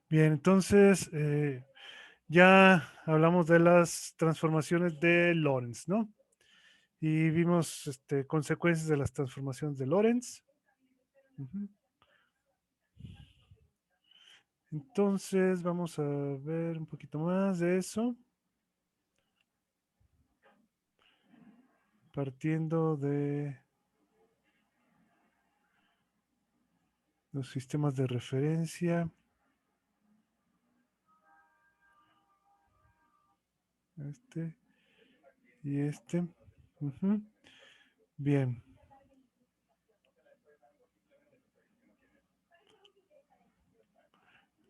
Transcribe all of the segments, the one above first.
Bien, entonces ya hablamos de las transformaciones de Lorentz, ¿no? Y vimos consecuencias de las transformaciones de Lorentz. Ujú. Entonces vamos a ver un poquito más de eso, partiendo de los sistemas de referencia. Este y este. Ujú. Bien,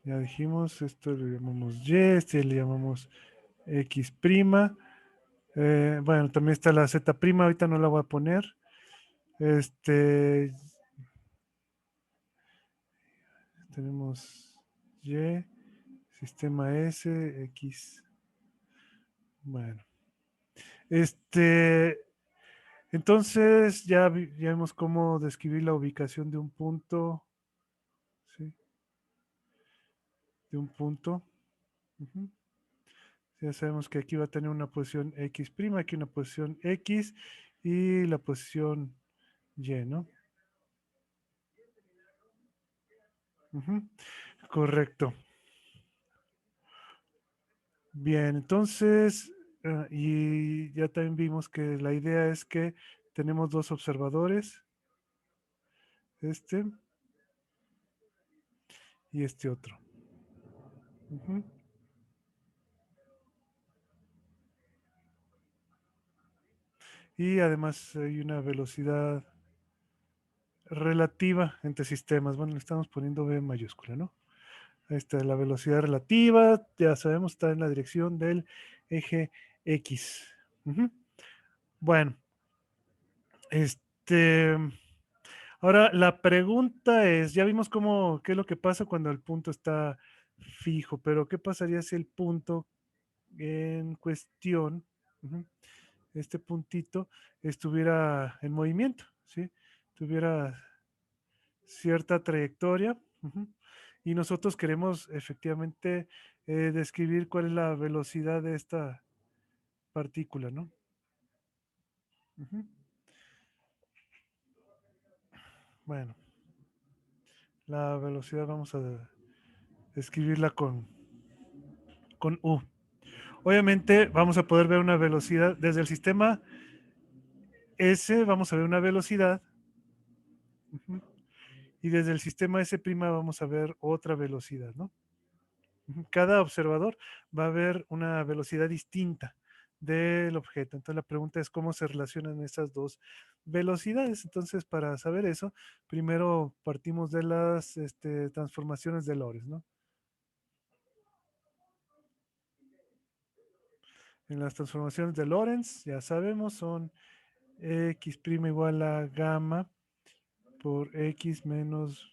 ya dijimos, esto le llamamos Y, este le llamamos X'. Bueno, también está la Z', ahorita no la voy a poner. Este, tenemos Y, sistema S, X. Bueno, este, entonces ya vimos cómo describir la ubicación de un punto, ¿sí? De un punto. Ujú. Ya sabemos que aquí va a tener una posición X', aquí una posición X y la posición Y, ¿no? Ujú. Correcto. Bien, entonces, y ya también vimos que la idea es que tenemos dos observadores, este y este otro. Ujú. Y además hay una velocidad relativa entre sistemas. Bueno, le estamos poniendo B mayúscula, ¿no? Ahí está la velocidad relativa, ya sabemos, está en la dirección del eje X. Ujú. Bueno, este, ahora la pregunta es, ya vimos qué es lo que pasa cuando el punto está fijo, pero ¿qué pasaría si el punto en cuestión, ujú, este puntito, estuviera en movimiento, ¿sí? Tuviera cierta trayectoria, ujú, y nosotros queremos efectivamente describir cuál es la velocidad de esta partícula, ¿no? Ujú. Bueno, la velocidad vamos a describirla con U. Obviamente vamos a poder ver una velocidad desde el sistema S, vamos a ver una velocidad, ujú, y desde el sistema S' vamos a ver otra velocidad, ¿no? Ujú. Cada observador va a ver una velocidad distinta del objeto. Entonces la pregunta es cómo se relacionan esas dos velocidades. Entonces, para saber eso, primero partimos de las transformaciones de Lorentz, ¿no? En las transformaciones de Lorentz, ya sabemos, son x' igual a gamma por x menos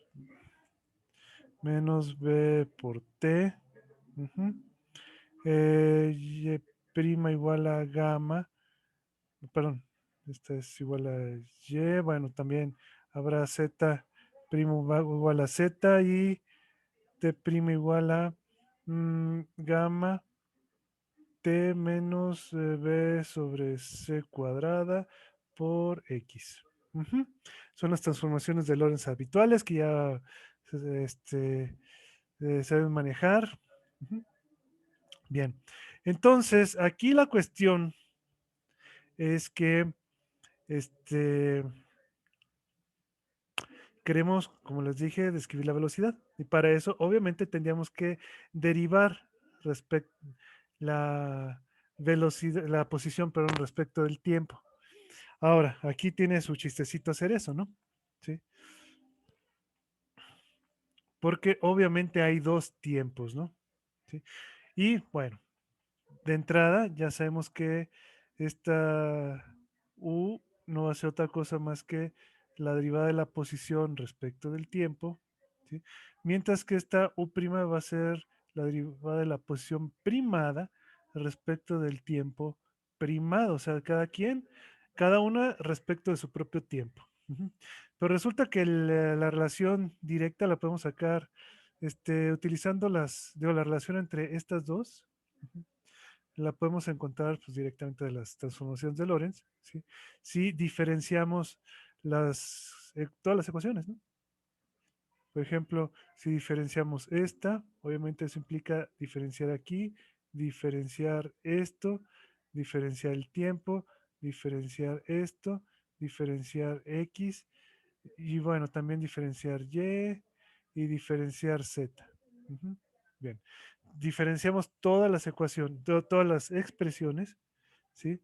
b por t. Ujú. Y' igual a gamma, perdón, esta es igual a y, bueno, también habrá z' igual a z y t' igual a gamma t menos b sobre c cuadrada por x. Ujú. Son las transformaciones de Lorentz habituales que ya este, saben manejar. Ujú. Bien, entonces aquí la cuestión es que este, queremos, como les dije, describir la velocidad. Y para eso, obviamente, tendríamos que derivar respecto la velocidad, la posición, perdón, respecto del tiempo. Ahora, aquí tiene su chistecito hacer eso, ¿no? Sí. Porque obviamente hay dos tiempos, ¿no? Sí. Y bueno, de entrada ya sabemos que esta U no va a ser otra cosa más que la derivada de la posición respecto del tiempo, ¿sí? Mientras que esta U' va a ser la derivada de la posición primada respecto del tiempo primado, o sea, cada una respecto de su propio tiempo. Ujú. Pero resulta que la relación directa la podemos sacar utilizando la relación entre estas dos, ujú, la podemos encontrar pues, directamente de las transformaciones de Lorentz, ¿sí? Si diferenciamos todas las ecuaciones, ¿no? Por ejemplo, si diferenciamos esta, obviamente eso implica diferenciar aquí, diferenciar esto, diferenciar el tiempo, diferenciar esto, diferenciar X y bueno, también diferenciar y diferenciar Z. Ujú. Bien, diferenciamos todas las ecuaciones, todas las expresiones, ¿sí?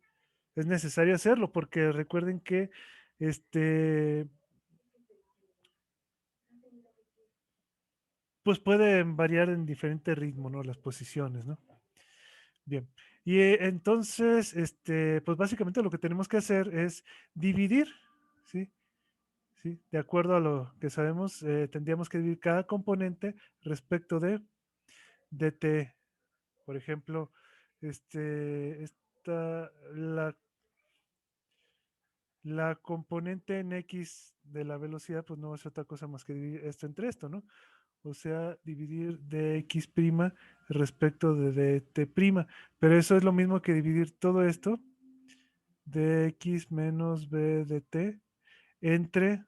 Es necesario hacerlo porque recuerden que este, pues pueden variar en diferente ritmo, ¿no? Las posiciones, ¿no? Bien. Y entonces, pues básicamente lo que tenemos que hacer es dividir, ¿sí? ¿Sí? De acuerdo a lo que sabemos, tendríamos que dividir cada componente respecto de dt. Por ejemplo, la componente en x de la velocidad, pues no es otra cosa más que dividir esto entre esto, ¿no? O sea, dividir dx' respecto de dt'. Pero eso es lo mismo que dividir todo esto, dx menos b dt, entre,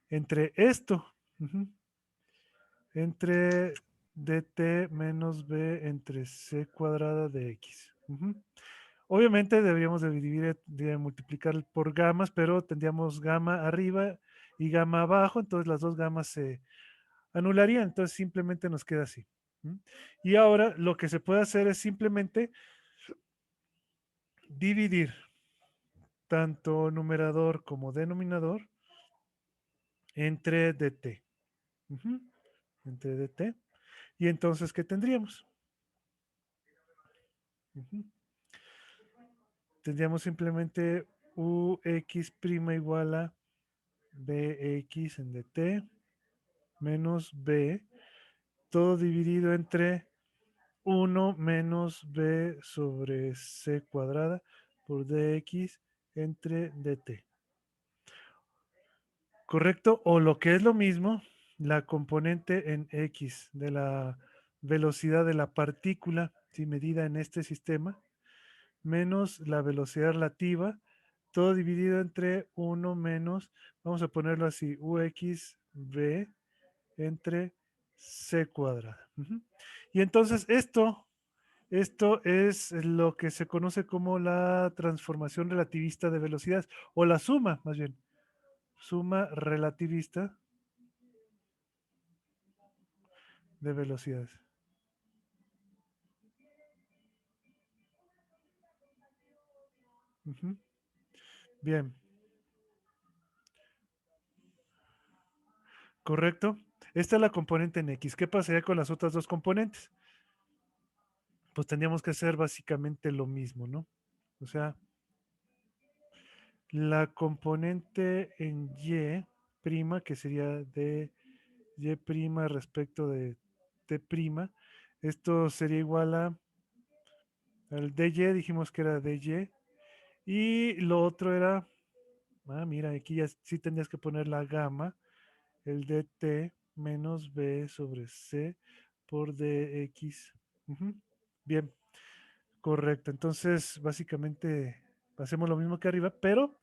entre esto, ujú, entre dt menos b entre c cuadrada de x. Ujú. Obviamente deberíamos de dividir, de multiplicar por gamas, pero tendríamos gamma arriba y gamma abajo, entonces las dos gamas se anularían, entonces simplemente nos queda así. ¿Mm? Y ahora lo que se puede hacer es simplemente dividir tanto numerador como denominador entre dt. Ujú, entre dt. Y entonces, ¿qué tendríamos? Ujú. Tendríamos simplemente ux' igual a bx en dt menos b, todo dividido entre 1 menos b sobre c cuadrada por dx entre dt. ¿Correcto? O lo que es lo mismo, la componente en x de la velocidad de la partícula, si medida en este sistema, menos la velocidad relativa, todo dividido entre 1 menos, vamos a ponerlo así, uxb entre c cuadrada. Ujú. Y entonces esto es lo que se conoce como la transformación relativista de velocidades, o la suma, más bien, suma relativista de velocidades. Ujú. Bien, correcto. Esta es la componente en X. ¿Qué pasaría con las otras dos componentes? Pues tendríamos que hacer básicamente lo mismo, ¿no? O sea, la componente en Y', que sería de Y' respecto de T', esto sería igual al dy, dijimos que era dy, y lo otro era, mira, aquí ya sí tendrías que poner la gamma, el dt menos b sobre c por dx. Ujú. Bien, correcto. Entonces, básicamente hacemos lo mismo que arriba, pero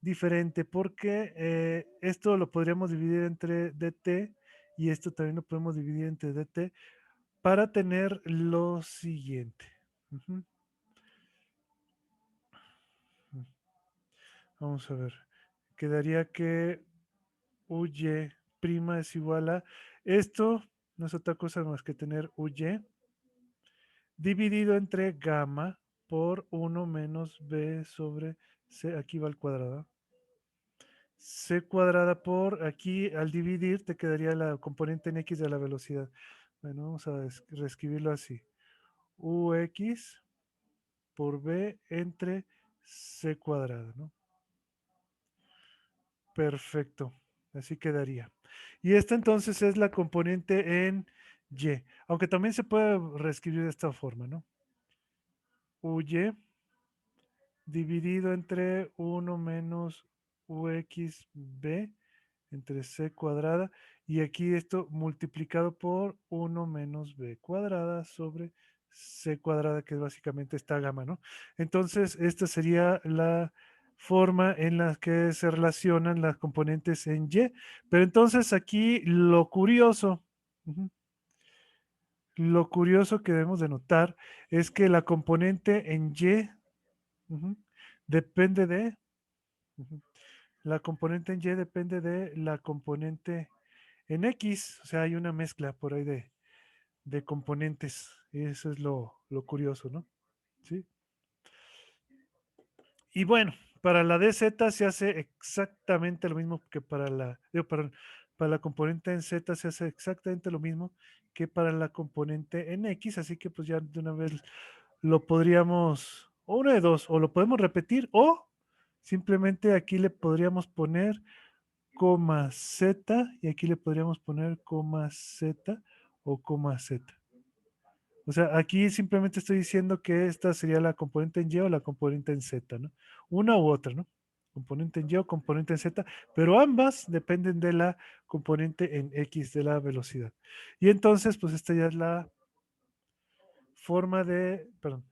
diferente, porque esto lo podríamos dividir entre dt y esto también lo podemos dividir entre dt para tener lo siguiente. Ujú. Vamos a ver. Quedaría que uy' es igual a esto, no es otra cosa más que tener uy dividido entre gamma por 1 menos b sobre c, aquí va al cuadrado. C cuadrada por, aquí al dividir te quedaría la componente en x de la velocidad. Bueno, vamos a reescribirlo así. ux por b entre c cuadrada, ¿no? Perfecto, así quedaría. Y esta entonces es la componente en y, aunque también se puede reescribir de esta forma, ¿no? uy dividido entre 1 menos uxb entre c cuadrada. Y aquí esto multiplicado por 1 menos b cuadrada sobre c cuadrada, que es básicamente esta gama, ¿no? Entonces, esta sería la forma en la que se relacionan las componentes en Y. Pero entonces aquí ujú, lo curioso que debemos de notar es que la componente en Y ujú, depende de, ujú, la componente en Y depende de la componente en X, o sea, hay una mezcla por ahí de componentes. Y eso es lo curioso, ¿no? Sí. Y bueno, para la DZ se hace exactamente lo mismo que para para la componente en Z se hace exactamente lo mismo que para la componente en X, así que pues ya de una vez lo podríamos, o una de dos, o lo podemos repetir, o simplemente aquí le podríamos poner coma Z y aquí le podríamos poner coma Z o coma Z. O sea, aquí simplemente estoy diciendo que esta sería la componente en Y o la componente en Z, ¿no? Una u otra, ¿no? Componente en Y o componente en Z, pero ambas dependen de la componente en X de la velocidad. Y entonces, pues esta ya es la forma de, perdón,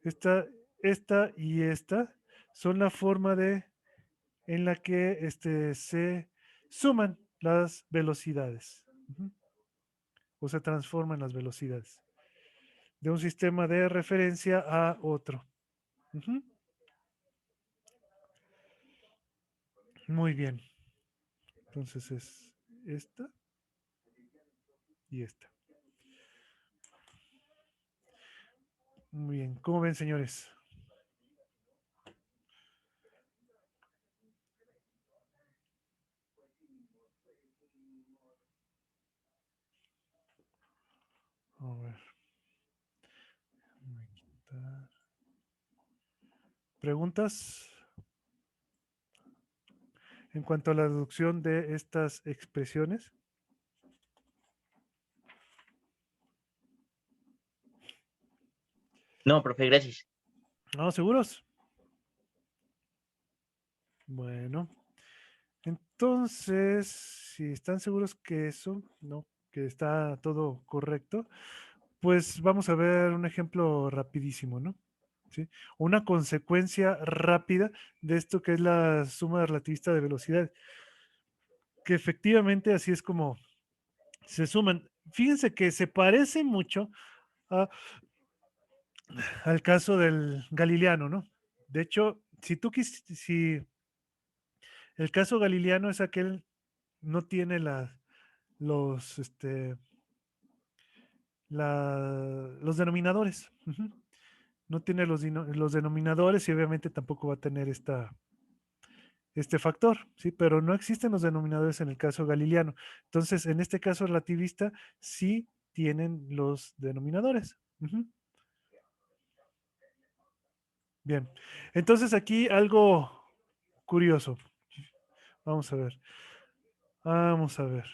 esta, esta y esta son la forma de en la que se suman las velocidades. Ujú, o se transforman las velocidades de un sistema de referencia a otro. Ujú. Muy bien. Entonces es esta y esta. Muy bien. ¿Cómo ven, señores? A ver. Voy a quitar. ¿Preguntas en cuanto a la deducción de estas expresiones? No, profe, gracias. ¿No? ¿Seguros? Bueno. Entonces, si están seguros que eso, ¿no? Que está todo correcto, pues vamos a ver un ejemplo rapidísimo, ¿no? ¿Sí? Una consecuencia rápida de esto que es la suma relativista de velocidad, que efectivamente así es como se suman. Fíjense que se parece mucho a- al caso del galileano, ¿no? De hecho, si el caso galileano es aquel, no tiene los, los denominadores. Ujú. No tiene los denominadores y obviamente tampoco va a tener este factor, ¿sí? Pero no existen los denominadores en el caso galileano. Entonces, en este caso relativista, sí tienen los denominadores. Ujú. Bien. Entonces, aquí algo curioso. Vamos a ver. Vamos a ver.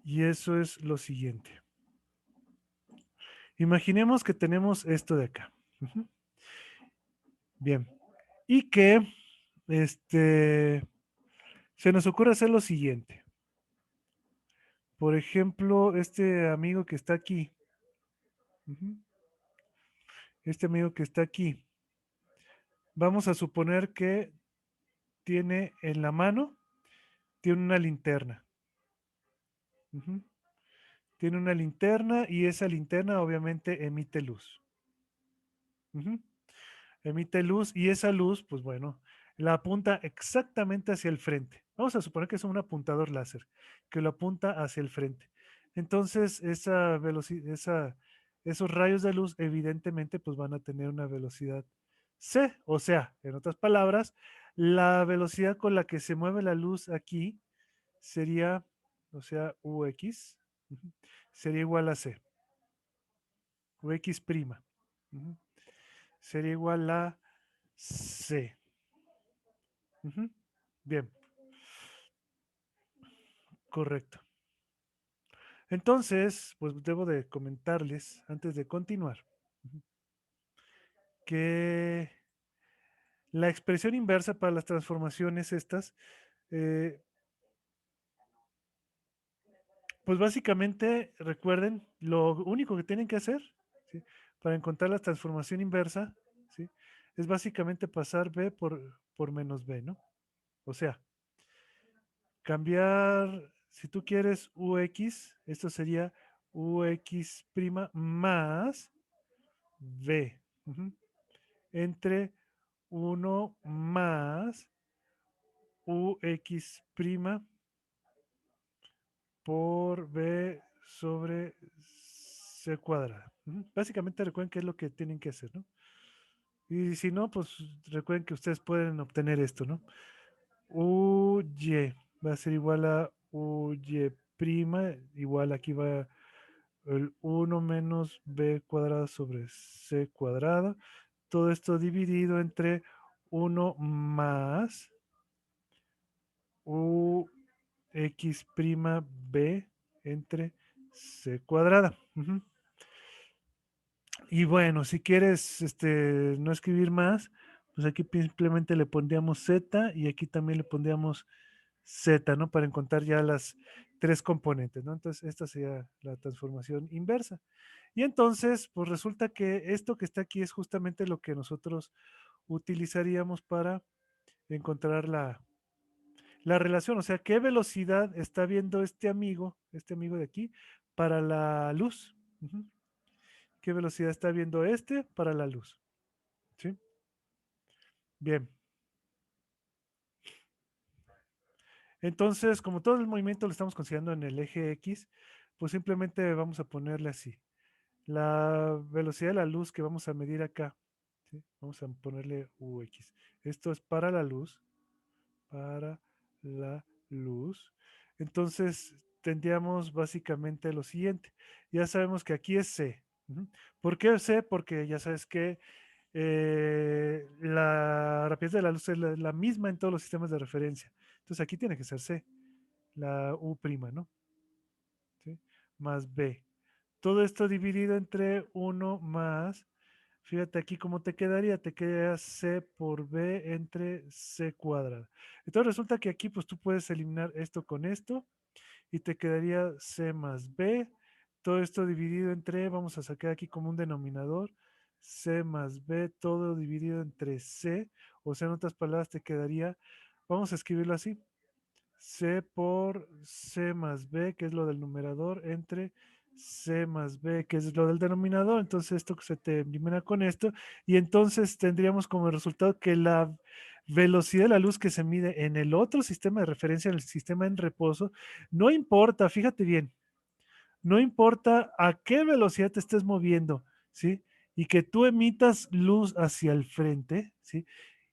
Y eso es lo siguiente. Imaginemos que tenemos esto de acá. Ujú. Bien. Y que se nos ocurre hacer lo siguiente. Por ejemplo, este amigo que está aquí. Ujú. Este amigo que está aquí. Vamos a suponer que tiene en la mano, tiene una linterna. Ujú. Tiene una linterna y esa linterna obviamente emite luz. Ujú. Emite luz y esa luz, pues bueno, la apunta exactamente hacia el frente. Vamos a suponer que es un apuntador láser que lo apunta hacia el frente. Entonces, esa velocidad, esos rayos de luz evidentemente pues van a tener una velocidad c, o sea, en otras palabras, la velocidad con la que se mueve la luz aquí sería, o sea, ux, ujú, sería igual a c, ux prima, ujú, sería igual a c. Ujú. Bien, correcto. Entonces, pues debo de comentarles, antes de continuar, ujú, que La expresión inversa para las transformaciones estas, pues básicamente, recuerden, lo único que tienen que hacer, ¿sí? Para encontrar la transformación inversa, ¿sí? Es básicamente pasar b por menos b, ¿no? O sea, cambiar, si tú quieres ux, esto sería ux' más b, entre 1 más ux' por b sobre c cuadrada. Básicamente recuerden qué es lo que tienen que hacer, ¿no? Y si no, pues recuerden que ustedes pueden obtener esto, ¿no? Uy va a ser igual a uy prima, igual aquí va el 1 menos b cuadrado sobre c cuadrado. Todo esto dividido entre 1 más ux' b entre c cuadrada. Y bueno, si quieres no escribir más, pues aquí simplemente le pondríamos z y aquí también le pondríamos z, ¿no? Para encontrar ya las tres componentes, ¿no? Entonces, esta sería la transformación inversa. Y entonces, pues resulta que esto que está aquí es justamente lo que nosotros utilizaríamos para encontrar la relación, o sea, qué velocidad está viendo este amigo de aquí, para la luz. ¿Qué velocidad está viendo este para la luz? ¿Sí? Bien. Entonces, como todo el movimiento lo estamos considerando en el eje X, pues simplemente vamos a ponerle así. La velocidad de la luz que vamos a medir acá, ¿sí? Vamos a ponerle UX. Esto es para la luz, para la luz. Entonces, tendríamos básicamente lo siguiente. Ya sabemos que aquí es C. ¿Por qué C? Porque ya sabes que la rapidez de la luz es la misma en todos los sistemas de referencia. Entonces aquí tiene que ser C, la U', ¿no? ¿Sí? Más B. Todo esto dividido entre 1 más, fíjate aquí cómo te quedaría, te queda C por B entre C cuadrada. Entonces resulta que aquí pues tú puedes eliminar esto con esto y te quedaría C más B. Todo esto dividido entre, vamos a sacar aquí como un denominador, C más B, todo dividido entre C. O sea, en otras palabras te quedaría, vamos a escribirlo así, C por C más B, que es lo del numerador, entre C más B, que es lo del denominador. Entonces esto se te elimina con esto y entonces tendríamos como resultado que la velocidad de la luz que se mide en el otro sistema de referencia, en el sistema en reposo, no importa, fíjate bien, no importa a qué velocidad te estés moviendo, ¿sí? Y que tú emitas luz hacia el frente, ¿sí?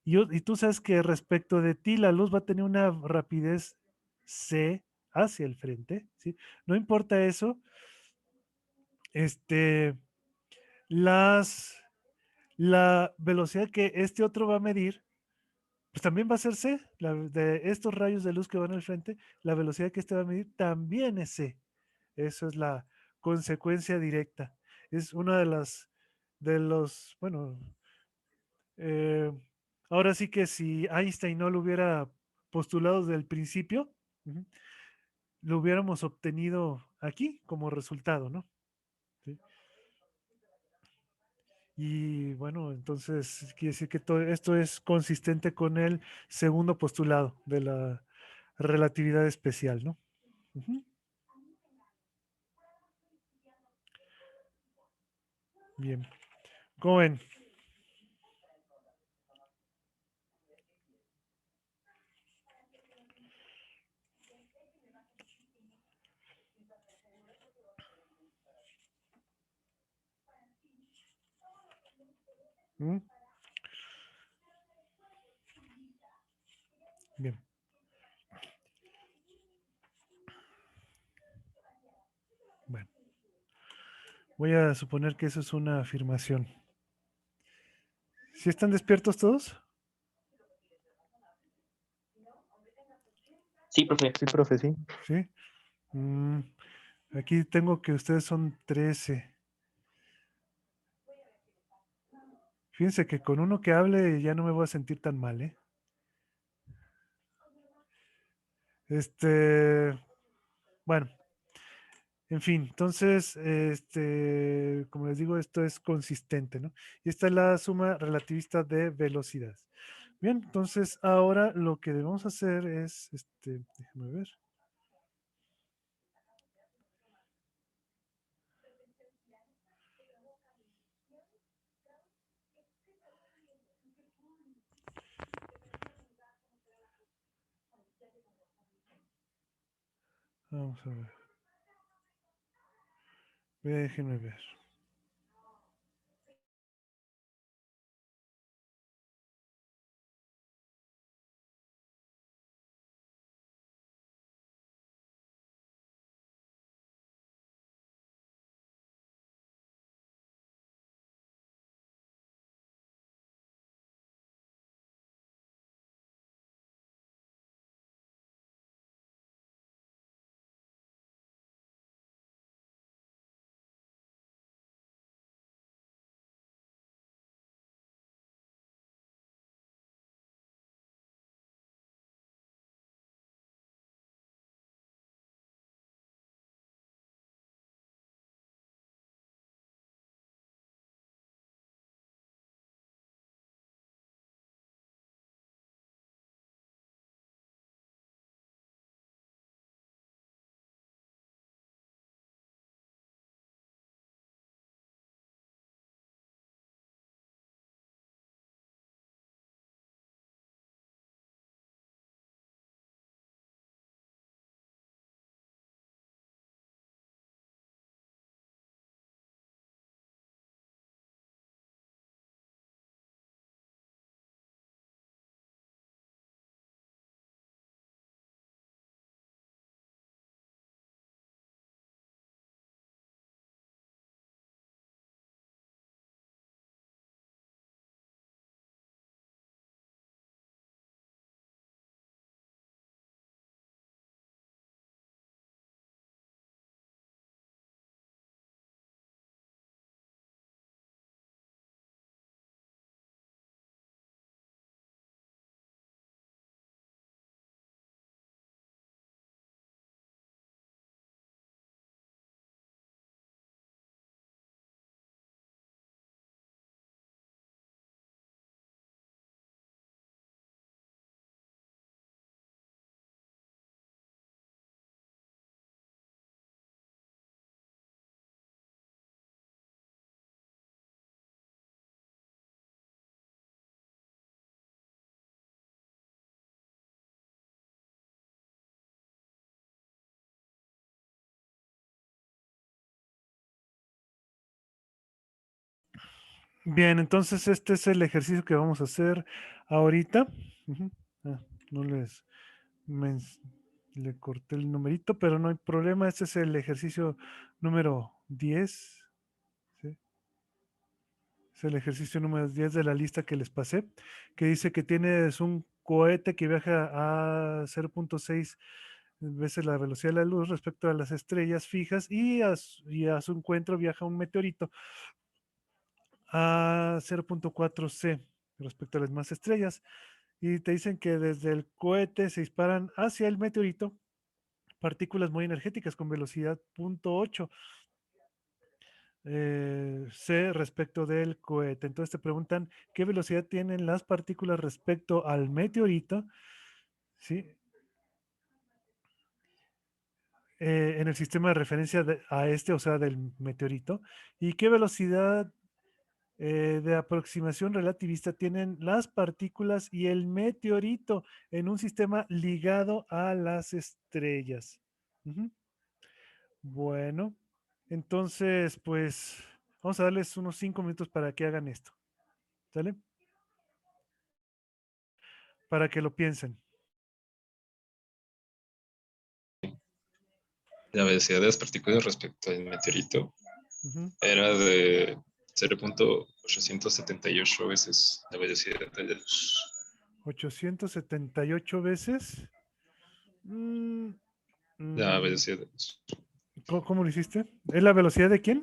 Y tú sabes que respecto de ti la luz va a tener una rapidez c hacia el frente, ¿sí? No importa eso, este, las, la velocidad que este otro va a medir, pues también va a ser c, de estos rayos de luz que van al frente, la velocidad que este va a medir también es c. Eso es la consecuencia directa. Es una de bueno, eh, ahora sí que si Einstein no lo hubiera postulado desde el principio, lo hubiéramos obtenido aquí como resultado, ¿no? ¿Sí? Y bueno, entonces quiere decir que todo esto es consistente con el segundo postulado de la relatividad especial, ¿no? Ujú. Bien. ¿Cómo ven? ¿Mm? Bien. Bueno, voy a suponer que eso es una afirmación. ¿Sí están despiertos todos? Sí, profe. Sí, profe, sí. Sí. Mm, aquí tengo que ustedes son 13. Fíjense que con uno que hable ya no me voy a sentir tan mal, ¿eh? Bueno, en fin, entonces, como les digo, esto es consistente, ¿no? Y esta es la suma relativista de velocidad. Bien, entonces ahora lo que debemos hacer es, déjame ver. Vamos a ver. Déjenme ver. Bien, entonces este es el ejercicio que vamos a hacer ahorita. Ujú. Ah, no les men- le corté el numerito, pero no hay problema. Este es el ejercicio número 10. ¿Sí? Es el ejercicio número 10 de la lista que les pasé, que dice que tienes un cohete que viaja a 0.6 veces la velocidad de la luz respecto a las estrellas fijas y a su encuentro viaja un meteorito a 0.4 c respecto a las demás estrellas. Y te dicen que desde el cohete se disparan hacia el meteorito partículas muy energéticas con velocidad 0.8 c respecto del cohete. Entonces te preguntan qué velocidad tienen las partículas respecto al meteorito, ¿sí? En el sistema de referencia a este, o sea, del meteorito, y qué velocidad de aproximación relativista tienen las partículas y el meteorito en un sistema ligado a las estrellas. Ujú. Bueno, entonces, pues vamos a darles unos 5 minutos para que hagan esto. ¿Sale? Para que lo piensen. La velocidad de las partículas respecto al meteorito Ujú. era de 0.878 veces la velocidad de la luz. 878 veces. Mm, La mm, velocidad de la luz. ¿Cómo lo hiciste? ¿Es la velocidad de quién?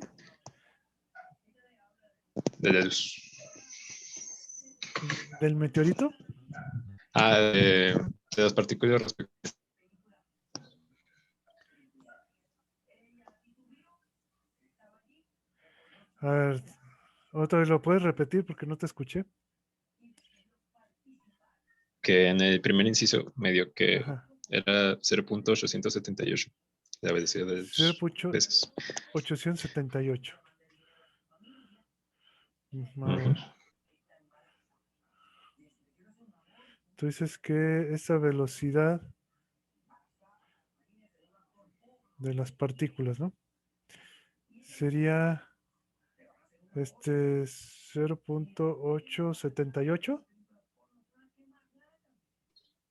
De la luz. ¿Del meteorito? De las partículas respecto. A ver, otra vez lo puedes repetir porque no te escuché. Que en el primer inciso medio que Ajá. era 0.878 la velocidad de los peces. 0.878. A Ujú. ver. Tú dices que esa velocidad de las partículas, ¿no? Sería 0.878.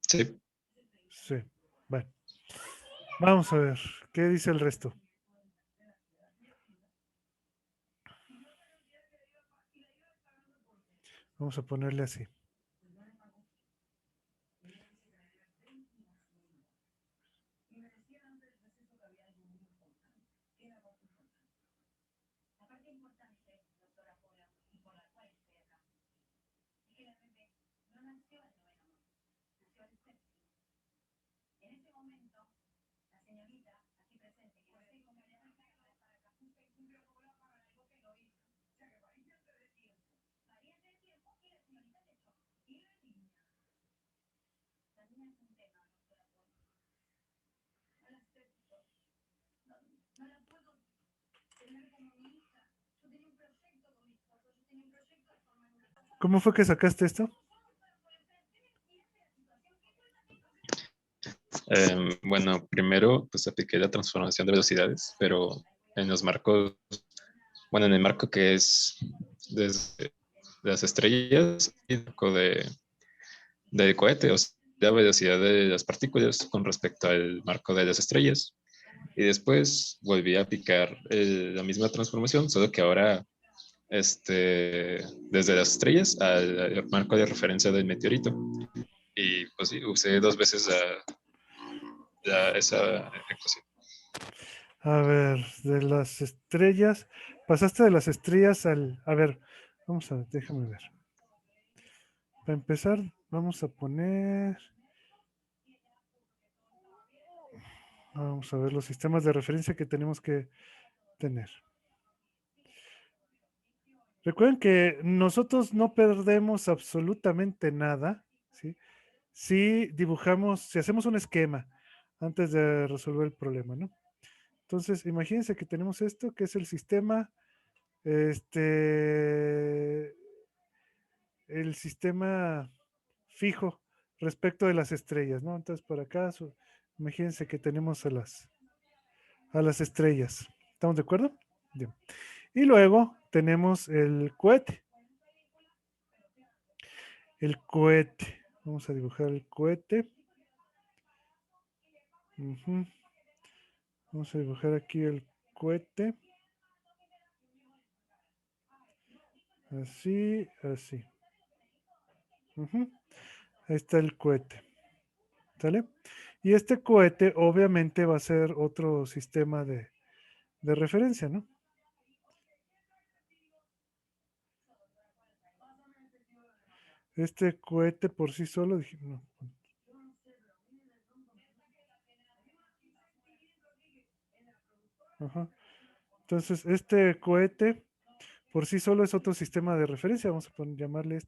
Sí. Sí. Bueno, vamos a ver. ¿Qué dice el resto? Vamos a ponerle así. ¿Cómo fue que sacaste esto? Bueno, primero pues apliqué la transformación de velocidades, pero en los marcos, bueno, en el marco que es desde las estrellas y el marco del cohete, o sea, la velocidad de las partículas con respecto al marco de las estrellas. Y después volví a aplicar la misma transformación, solo que ahora desde las estrellas al marco de referencia del meteorito. Y pues sí, usé dos veces esa ecuación. A ver, de las estrellas. Pasaste de las estrellas al. A ver, vamos a ver, déjame ver. Para empezar, vamos a poner. Vamos a ver los sistemas de referencia que tenemos que tener. Recuerden que nosotros no perdemos absolutamente nada, ¿sí? Si dibujamos, si hacemos un esquema antes de resolver el problema, ¿no? Entonces, imagínense que tenemos esto, que es el sistema, el sistema fijo respecto de las estrellas, ¿no? Entonces, por acá, imagínense que tenemos a las estrellas. ¿Estamos de acuerdo? Bien. Y luego tenemos el cohete. El cohete. Vamos a dibujar el cohete. Ujú. Vamos a dibujar aquí el cohete. Así, así. Ujú. Ahí está el cohete. ¿Sale? Y este cohete obviamente va a ser otro sistema de referencia, ¿no? Este cohete por sí solo, no. Ajá. Entonces, este cohete por sí solo es otro sistema de referencia. Vamos a llamarle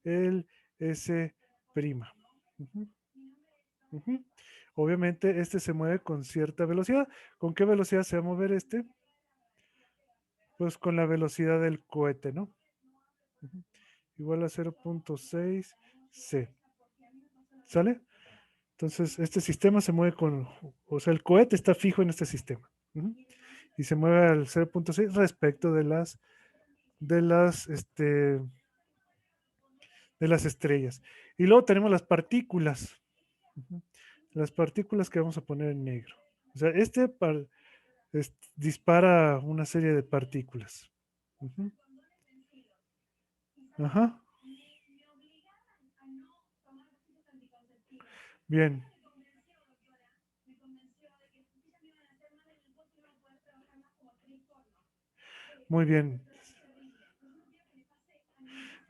el S'. Ujú, ujú. Obviamente, este se mueve con cierta velocidad. ¿Con qué velocidad se va a mover este? Pues con la velocidad del cohete, ¿no? Ujú. Igual a 0.6 c. ¿Sale? Entonces, este sistema se mueve o sea, el cohete está fijo en este sistema. Ujú. Y se mueve al 0.6 respecto de las, este, de las estrellas. Y luego tenemos las partículas. Ujú. Las partículas que vamos a poner en negro. O sea, dispara una serie de partículas. Ujú. Ajá. Bien. Muy bien.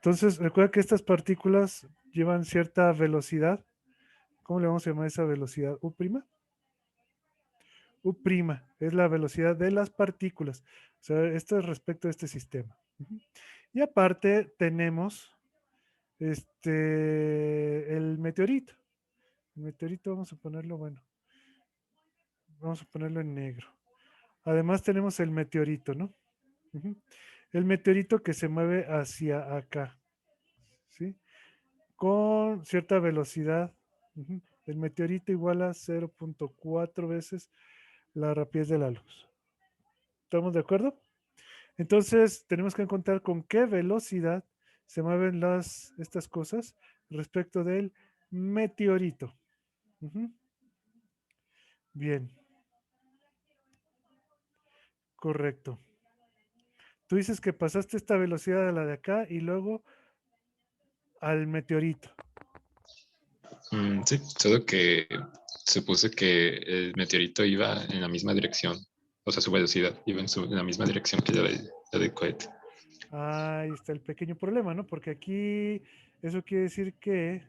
Entonces, recuerda que estas partículas llevan cierta velocidad. ¿Cómo le vamos a llamar esa velocidad? ¿U'? U' es la velocidad de las partículas. O sea, esto es respecto a este sistema. Y aparte tenemos el meteorito. El meteorito vamos a ponerlo, bueno, vamos a ponerlo en negro. Además tenemos el meteorito, ¿no? El meteorito que se mueve hacia acá, ¿sí? Con cierta velocidad. El meteorito iguala 0.4 veces la rapidez de la luz. ¿Estamos de acuerdo? Entonces, tenemos que encontrar con qué velocidad se mueven estas cosas respecto del meteorito. Bien, correcto. Tú dices que pasaste esta velocidad a la de acá y luego al meteorito. Sí, solo que supuse que el meteorito iba en la misma dirección, o sea, su velocidad iba en la misma dirección que la del cohete. Ahí está el pequeño problema, ¿no? Porque aquí eso quiere decir que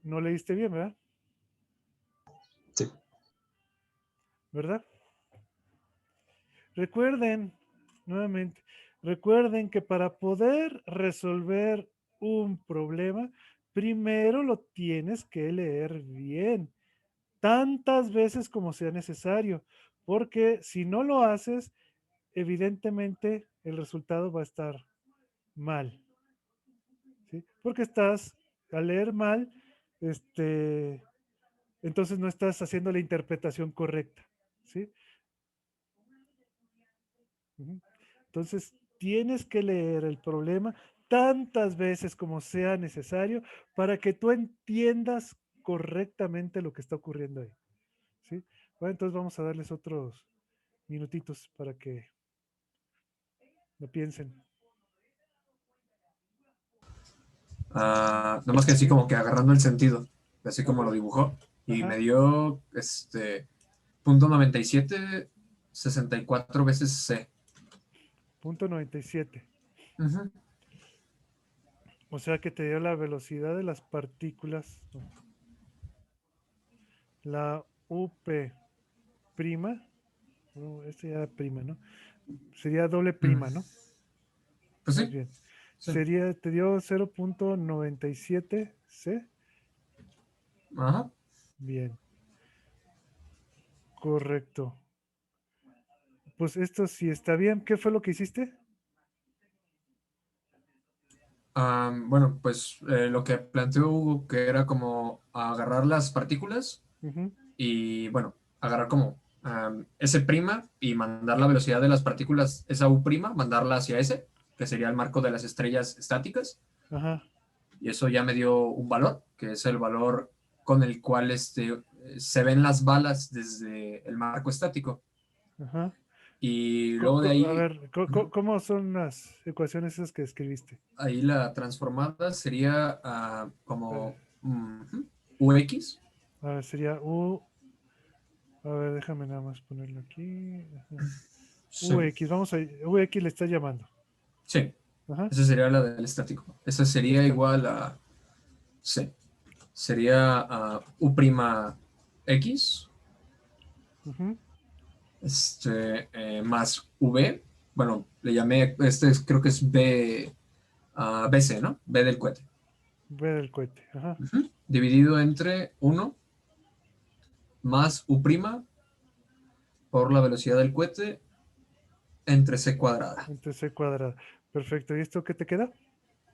no leíste bien, ¿verdad? Sí. ¿Verdad? Recuerden, nuevamente, recuerden que para poder resolver un problema, primero lo tienes que leer bien, tantas veces como sea necesario, porque si no lo haces, evidentemente el resultado va a estar mal, ¿sí? Porque estás, al leer mal, entonces no estás haciendo la interpretación correcta, ¿sí? Entonces, tienes que leer el problema tantas veces como sea necesario para que tú entiendas correctamente lo que está ocurriendo ahí, ¿sí? Bueno, entonces vamos a darles otros minutitos para que lo piensen. Nomás que así ¿Sí? como que agarrando el sentido, así A como lo ver. dibujó, y Ajá. me dio punto 97, 64 veces C. Punto 97. Ujú. O sea que te dio la velocidad de las partículas. La UP prima. No, este ya era prima, ¿no? Sería doble Mm, prima, ¿no? Pues Más sí, bien. sí. Te dio 0.97 C. Ajá. Bien, correcto. Pues esto sí está bien. ¿Qué fue lo que hiciste? Bueno, pues lo que planteó Hugo, que era como agarrar las partículas Ujú. y, bueno, agarrar como S' y mandar la velocidad de las partículas, esa U', mandarla hacia S, que sería el marco de las estrellas estáticas, Ajá, y eso ya me dio un valor, que es el valor con el cual se ven las balas desde el marco estático. ajá. Y luego de A ahí, ver, ujú, ¿cómo son las ecuaciones esas que escribiste? ahí la transformada sería como Espera, UX. a ver, sería U. A ver, déjame nada más ponerlo aquí. Ajá. Sí, UX, vamos a. UX le está llamando. sí, Ajá. esa sería la del estático. Esa El sería estático. igual a, sí, sería U' X Ujú. más V. Bueno, le llamé, creo que es BC, ¿no? B del cohete. Ver el cohete. Ajá. Dividido entre 1 más U' por la velocidad del cohete entre C cuadrada. Entre C cuadrada. Perfecto. ¿Y esto qué te queda?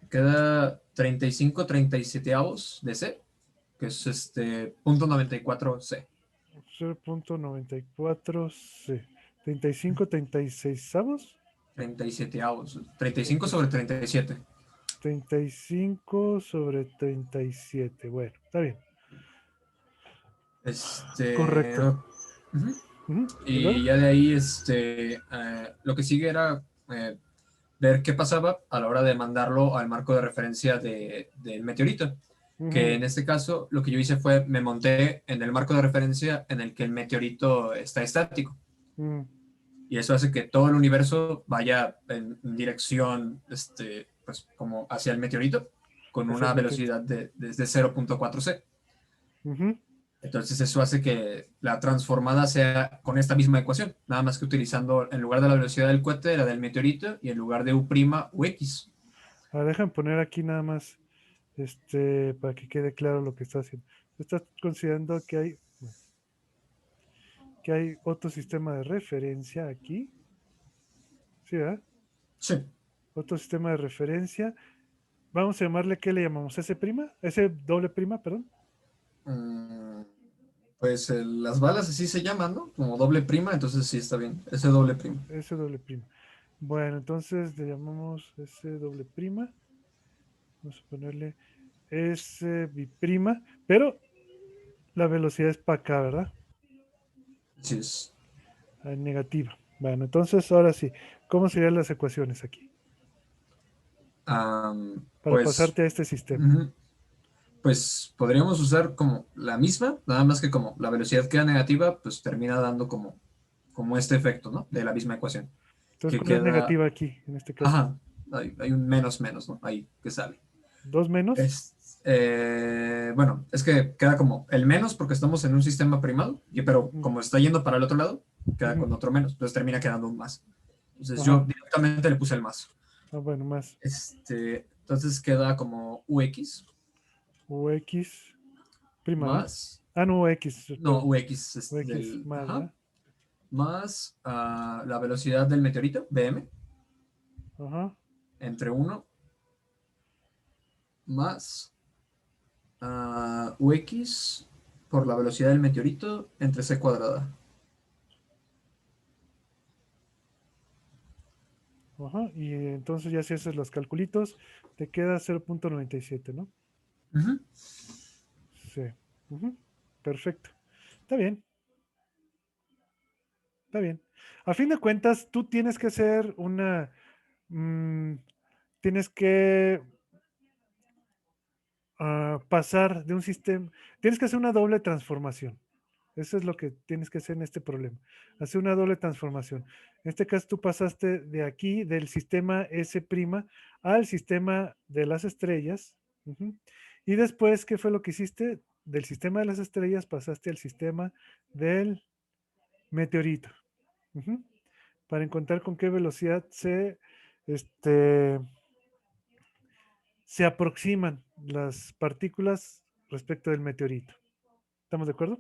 Queda 35 37 de C, que es punto 94 C. 0.94 C. 35, 36 avos. 37 35 30, sobre 37. 35 sobre 37. Bueno, está bien. Correcto. Ujú. Ujú. ¿Y Y luego? ya de ahí, lo que sigue era ver qué pasaba a la hora de mandarlo al marco de referencia del meteorito. que Ujú, en este caso lo que yo hice fue me monté en el marco de referencia en el que el meteorito está estático. mm, Y eso hace que todo el universo vaya en dirección, pues como hacia el meteorito, con hacia el una meteorito. velocidad desde 0.4c. Ujú. Entonces eso hace que la transformada sea con esta misma ecuación, nada más que utilizando en lugar de la velocidad del cohete, la del meteorito, y en lugar de u', ux. Ahora dejan poner aquí nada más, para que quede claro lo que está haciendo. Estás considerando que hay otro sistema de referencia aquí, ¿sí, verdad? Sí. Otro sistema de referencia. Vamos a llamarle, ¿qué le llamamos? ¿S prima? ¿S doble prima, perdón? Mm, Pues las balas así se llaman, ¿no? Como doble prima, entonces sí está bien. Ese doble prima. S doble prima. Bueno, entonces le llamamos S doble prima. Vamos a ponerle S biprima, pero la velocidad es para acá, ¿verdad? Así es. Negativa. Bueno, entonces ahora sí, ¿cómo serían las ecuaciones aquí? Para Pues, pasarte a este sistema. ujú, pues podríamos usar como la misma, nada más que como la velocidad queda negativa, pues termina dando como este efecto, ¿no? De la misma ecuación. Entonces, Que ¿cuál es queda, negativa aquí, en este caso? ajá, hay un menos menos, ¿no? Ahí que sale. ¿Dos menos? Bueno, es que queda como el menos porque estamos en un sistema primado, pero Ujú, como está yendo para el otro lado, queda ujú. con otro menos, entonces termina quedando un más. Entonces yo Ajá. directamente le puse el más. Ah, bueno, más Entonces queda como ux UX prima, ¿verdad? más, Ah, no, UX, no, perdón. ux es UX más, ajá, ¿verdad? más la velocidad del meteorito, bm, Ajá. entre uno más ux por la velocidad del meteorito entre c cuadrada. Ajá. Y entonces ya si haces los calculitos, te queda 0.97, ¿no? Ujú. Sí. Ujú. Perfecto. Está bien, está bien. A fin de cuentas, tú tienes que hacer mm, tienes que pasar de un sistema, tienes que hacer una doble transformación. Eso es lo que tienes que hacer en este problema. Hacer una doble transformación. En este caso, tú pasaste de aquí, del sistema S' al sistema de las estrellas. Ujú. Y después, ¿qué fue lo que hiciste? Del sistema de las estrellas pasaste al sistema del meteorito. Ujú. Para encontrar con qué velocidad este, se aproximan las partículas respecto del meteorito. ¿Estamos de acuerdo?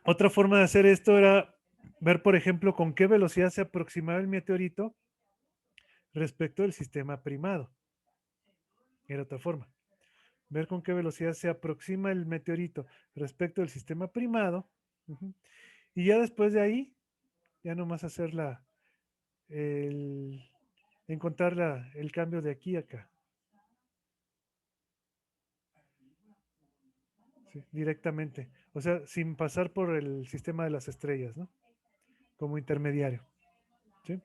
Otra forma de hacer esto era ver, por ejemplo, con qué velocidad se aproximaba el meteorito respecto del sistema primado. Era otra forma. Ver con qué velocidad se aproxima el meteorito respecto del sistema primado. Uh-huh. Y ya después de ahí, ya nomás hacer el, encontrar el cambio de aquí a acá. ¿Sí? Directamente. O sea, sin pasar por el sistema de las estrellas, ¿no? Como intermediario. ¿Sí?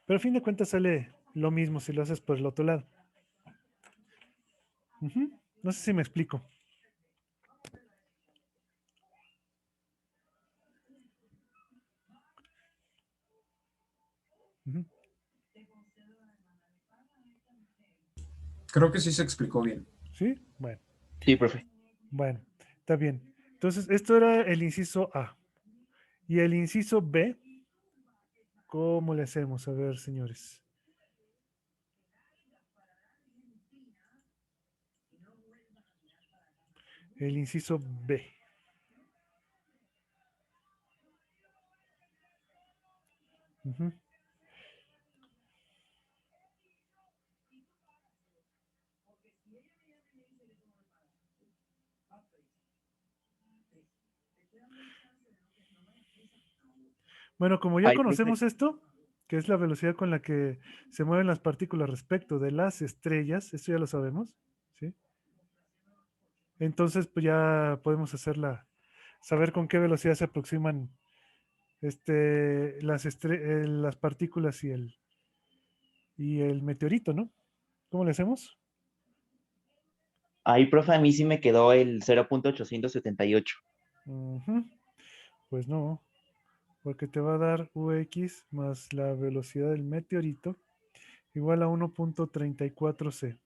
Pero a fin de cuentas sale lo mismo si lo haces por el otro lado. Uh-huh. No sé si me explico. Uh-huh. Creo que sí se explicó bien. ¿Sí? Bueno, Sí, profe. bueno, está bien. Entonces, esto era el inciso A. Y el inciso B, ¿cómo le hacemos? A ver, señores. El inciso B. Uh-huh. Bueno, como ya Ay, profe. conocemos esto, que es la velocidad con la que se mueven las partículas respecto de las estrellas, esto ya lo sabemos, ¿sí? Entonces, pues ya podemos saber con qué velocidad se aproximan las partículas y el meteorito, ¿no? ¿Cómo le hacemos? Ahí, profe, a mí sí me quedó el 0.878. Ujú. Pues no, porque te va a dar UX más la velocidad del meteorito igual a 1.34 c.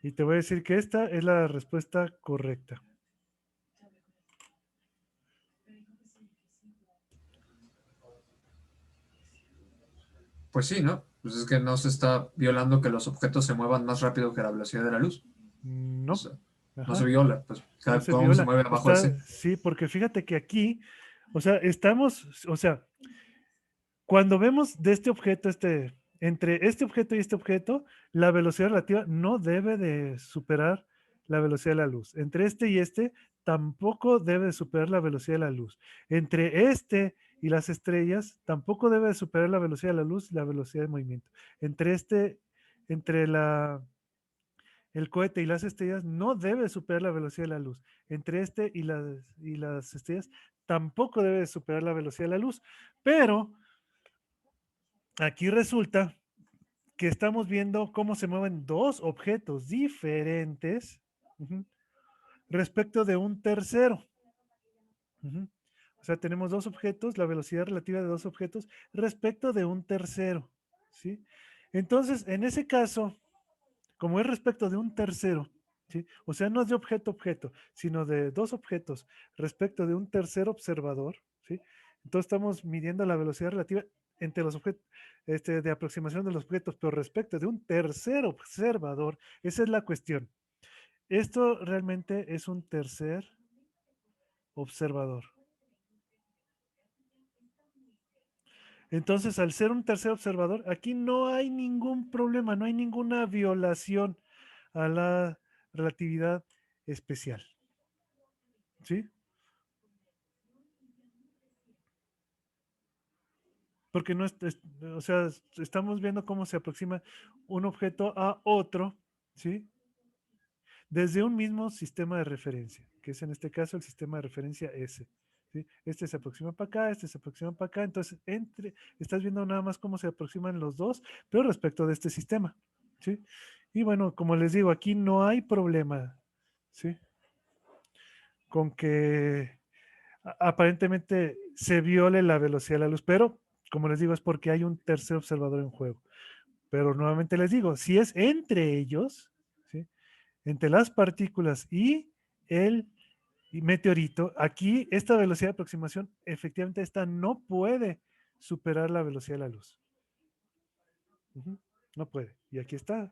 Y te voy a decir que esta es la respuesta correcta. Pues sí, ¿no? Pues es que no se está violando que los objetos se muevan más rápido que la velocidad de la luz. O No. sea, no se Ajá. viola, pues No se cada uno se viola. mueve abajo de Está, C. sí, porque fíjate que aquí, o sea, cuando vemos de este objeto, entre este objeto y este objeto, la velocidad relativa no debe de superar la velocidad de la luz. Entre este y este, tampoco debe de superar la velocidad de la luz. Entre este y las estrellas, tampoco debe de superar la velocidad de la luz y la velocidad de movimiento. Entre el cohete y las estrellas, no debe de superar la velocidad de la luz. Entre este y las estrellas, tampoco debe de superar la velocidad de la luz. Pero aquí resulta que estamos viendo cómo se mueven dos objetos diferentes respecto de un tercero. O sea, tenemos dos objetos, la velocidad relativa de dos objetos respecto de un tercero. ¿Sí? Entonces, en ese caso, como es respecto de un tercero, ¿sí? O sea, no es de objeto a objeto, sino de dos objetos respecto de un tercer observador, ¿sí? Entonces estamos midiendo la velocidad relativa entre los objetos, de aproximación de los objetos, pero respecto de un tercer observador. Esa es la cuestión. Esto realmente es un tercer observador. Entonces, al ser un tercer observador, aquí no hay ningún problema, no hay ninguna violación a la relatividad especial. ¿Sí? Porque no o sea, estamos viendo cómo se aproxima un objeto a otro, ¿sí? Desde un mismo sistema de referencia, que es en este caso el sistema de referencia S. ¿Sí? Este se aproxima para acá, este se aproxima para acá, entonces estás viendo nada más cómo se aproximan los dos, pero respecto de este sistema, ¿sí? Y bueno, como les digo, aquí no hay problema, ¿sí? Con que aparentemente se viole la velocidad de la luz, pero como les digo, es porque hay un tercer observador en juego. Pero nuevamente les digo, si es entre ellos, ¿sí? Entre las partículas y el meteorito, aquí esta velocidad de aproximación, efectivamente esta no puede superar la velocidad de la luz. No puede. Y aquí está.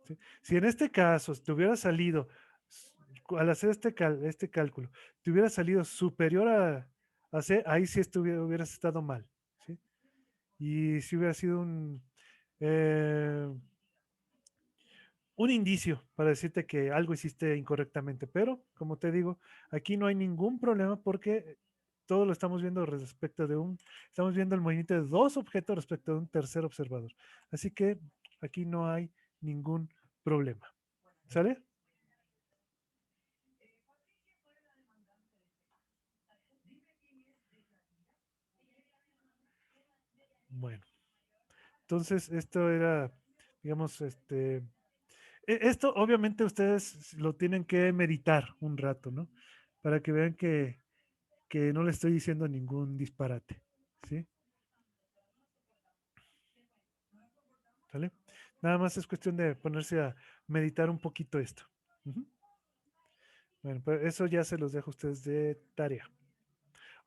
¿Sí? Si en este caso te hubiera salido, al hacer este cálculo, te hubiera salido superior a C, ahí sí hubieras estado mal. ¿Sí? Y si hubiera sido eh, un indicio para decirte que algo hiciste incorrectamente. Pero, como te digo, aquí no hay ningún problema porque todo lo estamos viendo estamos viendo el movimiento de dos objetos respecto de un tercer observador. Así que aquí no hay ningún problema. ¿Sale? Bueno, entonces esto era, digamos, esto obviamente ustedes lo tienen que meditar un rato, ¿no? Para que vean que no le estoy diciendo ningún disparate, ¿sí? ¿Sale? Nada más es cuestión de ponerse a meditar un poquito esto. Bueno, pues eso ya se los dejo a ustedes de tarea.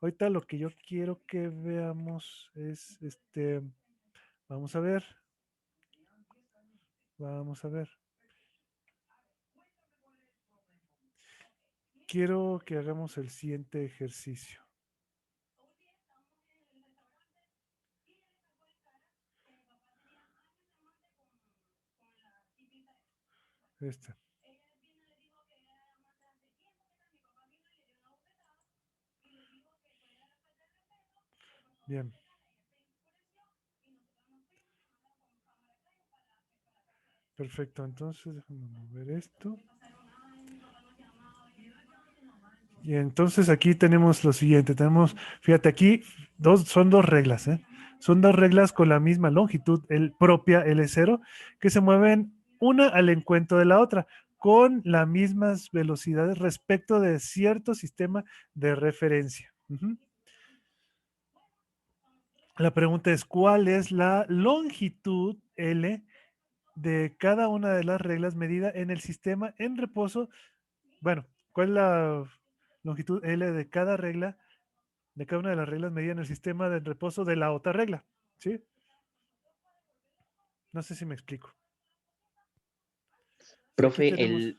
Ahorita lo que yo quiero que veamos es vamos a ver, vamos a ver. Quiero que hagamos el siguiente ejercicio. Este. Bien. Perfecto, entonces déjame mover esto. Y entonces aquí tenemos lo siguiente, fíjate, aquí son dos reglas, ¿eh? Son dos reglas con la misma longitud, propia L0, que se mueven una al encuentro de la otra, con las mismas velocidades respecto de cierto sistema de referencia. La pregunta es, ¿cuál es la longitud L de cada una de las reglas medida en el sistema en reposo? Bueno, ¿cuál es la longitud L de cada regla, de cada una de las reglas medida en el sistema de reposo de la otra regla? ¿Sí? No sé si me explico. Sí, aquí Profe, tenemos.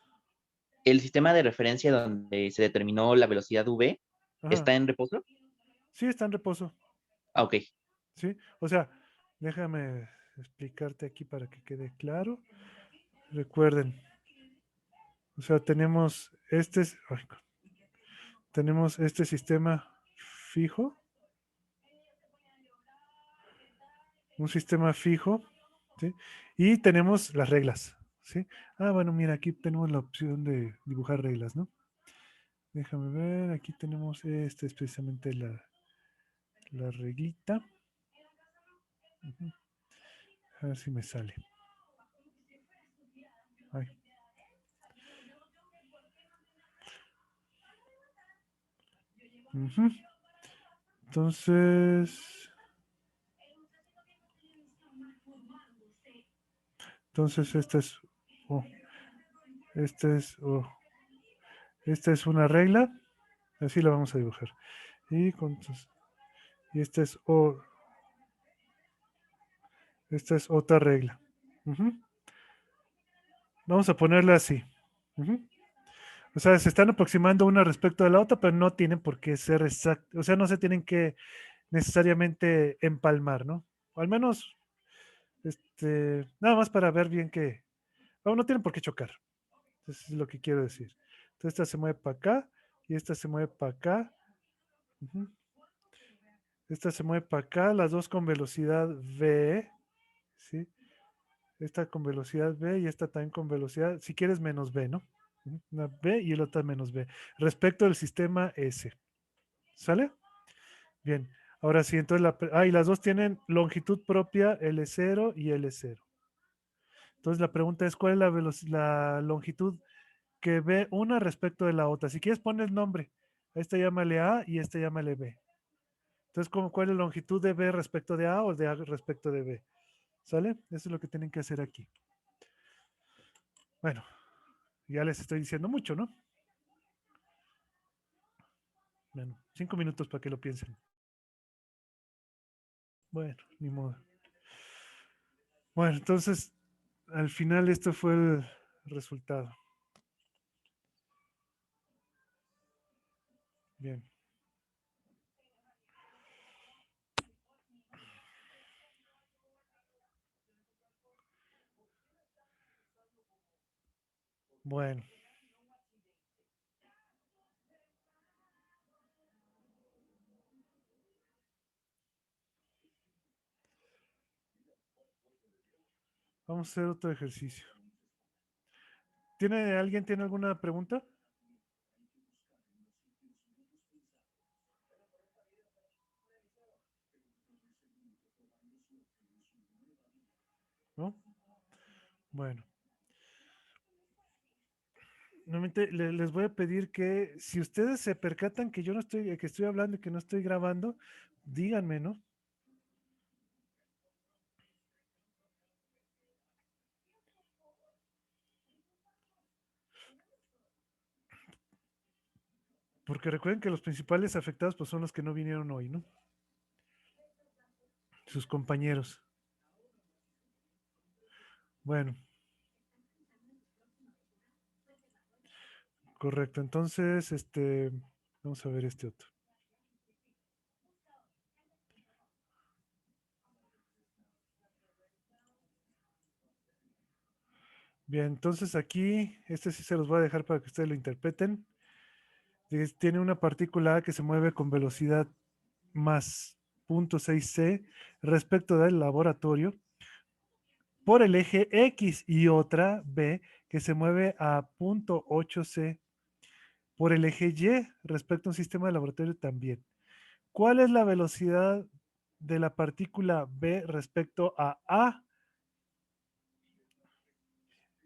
el sistema de referencia donde se determinó la velocidad V Ajá, está en reposo. sí, está en reposo. Ah, ok. ¿Sí? O sea, déjame explicarte aquí para que quede claro. Recuerden, o sea, tenemos este sistema fijo, un sistema fijo, ¿sí? Y tenemos las reglas, ¿sí? Ah, bueno, mira, aquí tenemos la opción de dibujar reglas, ¿no? Déjame ver, aquí tenemos, es precisamente la reglita. Ujú. A ver si me sale. Ay. Ujú. Entonces oh, esta es, oh, esta es una regla, así la vamos a dibujar. Y esta es otra regla. Ujú. Vamos a ponerla así. Ujú. O sea, se están aproximando una respecto de la otra, pero no tienen por qué ser exacto. O sea, no se tienen que necesariamente empalmar, ¿no? O al menos, nada más para ver bien que. No tienen por qué chocar. Eso es lo que quiero decir. Entonces, esta se mueve para acá y esta se mueve para acá. Ujú. Esta se mueve para acá, las dos con velocidad v, ¿sí? Esta con velocidad v y esta también con velocidad, si quieres, menos v, ¿no? Una v y la otra menos v. Respecto del sistema S. ¿Sale? Bien. Ahora sí, entonces y las dos tienen longitud propia L0 y L0. Entonces la pregunta es, ¿cuál es la longitud que ve una respecto de la otra? Si quieres, pon el nombre. A esta llámale A y a esta llámale B. Entonces, ¿cuál es la longitud de B respecto de A o de A respecto de B? ¿Sale? Eso es lo que tienen que hacer aquí. Bueno, ya les estoy diciendo mucho, ¿no? Bueno, 5 minutos para que lo piensen. Bueno, ni modo. Bueno, entonces, al final esto fue el resultado. Bien. Bueno. Vamos a hacer otro ejercicio. ¿Alguien tiene alguna pregunta? ¿No? Bueno. Nuevamente les voy a pedir que si ustedes se percatan que yo no estoy, que estoy hablando y que no estoy grabando, díganme, ¿no? Porque recuerden que los principales afectados pues son los que no vinieron hoy, ¿no? Sus compañeros. Bueno, correcto. Entonces, vamos a ver este otro. Bien, entonces aquí, este sí se los voy a dejar para que ustedes lo interpreten. Tiene una partícula que se mueve con velocidad más 0.6c respecto del laboratorio por el eje X y otra B que se mueve a 0.8c por el eje Y respecto a un sistema de laboratorio también. ¿Cuál es la velocidad de la partícula B respecto a A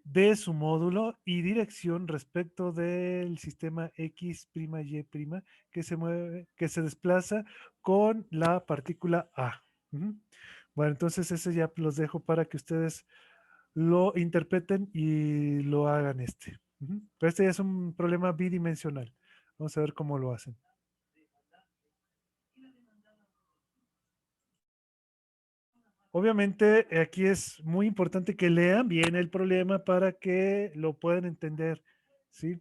de su módulo y dirección respecto del sistema X', Y' que se mueve, que se desplaza con la partícula A? Ujú. Bueno, entonces ese ya los dejo para que ustedes lo interpreten y lo hagan este. Ujú. Pero este ya es un problema bidimensional. Vamos a ver cómo lo hacen. Obviamente, aquí es muy importante que lean bien el problema para que lo puedan entender, ¿sí?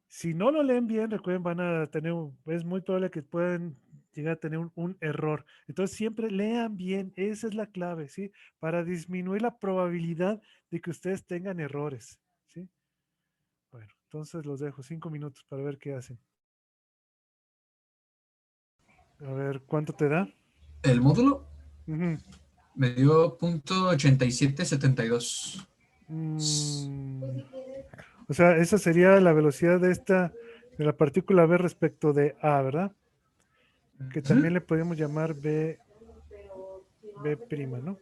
Si no lo leen bien, recuerden, van a tener, es muy probable que puedan llegar a tener un error. Entonces, siempre lean bien, esa es la clave, ¿sí? Para disminuir la probabilidad de que ustedes tengan errores, ¿sí? Bueno, entonces los dejo 5 minutos para ver qué hacen. A ver, ¿cuánto te da? El módulo Ujú. me dio .8772. Mm, o sea, esa sería la velocidad de de la partícula B respecto de A, ¿verdad? Que también le podemos llamar B', ¿no?